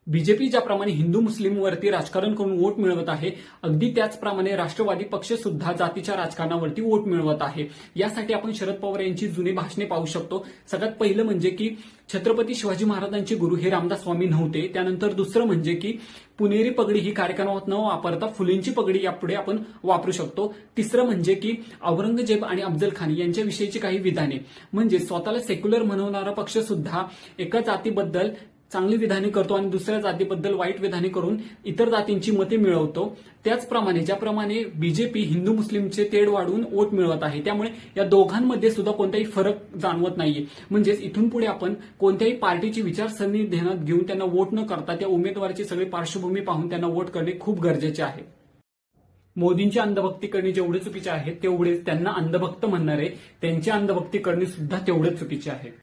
BJP ज्याप्रमाणे हिंदू मुस्लिमवरती राजकारण करून वोट मिळवत आहे, अगदी त्याचप्रमाणे राष्ट्रवादी पक्ष सुद्धा जातीच्या राजकारणावरती वोट मिळवत आहे। यासाठी आपण शरद पवार यांची जुनी भाषणे पाहू शकतो। सगळ्यात पहिलं म्हणजे की छत्रपती शिवाजी महाराजांचे गुरु हे रामदास स्वामी नव्हते। त्यानंतर दुसरं म्हणजे की पुणेरी पगडी ही कार्यक्रमात न वापरता फुलेंची पगडी यापुढे आपण वापरू शकतो। तिसरं म्हणजे की औरंगजेब आणि अफजल खान यांच्याविषयीची काही विधाने, म्हणजे स्वतःला सेक्युलर म्हणवणारा पक्ष सुद्धा एका जातीबद्दल चांगली विधाने करतो आणि दुसऱ्या जातीबद्दल वाईट विधाने करून इतर जातींची मते मिळवतो। त्याचप्रमाणे ज्याप्रमाणे बीजेपी हिंदू मुस्लिमचे तेढ वाढवून वोट मिळवत आहे, त्यामुळे या दोघांमध्ये सुद्धा कोणताही फरक जाणवत नाहीये। म्हणजेच इथून पुढे आपण कोणत्याही पार्टीची विचारसरणी ध्यानात घेऊन त्यांना वोट न करता त्या उमेदवाराची सगळी पार्श्वभूमी पाहून त्यांना वोट करणे खूप गरजेचे आहे। मोदींची अंधभक्ती करणे जेवढे चुकीचे आहे तेवढेच त्यांना अंधभक्त म्हणणारे त्यांची अंधभक्ती करणे सुद्धा तेवढेच चुकीचे आहे।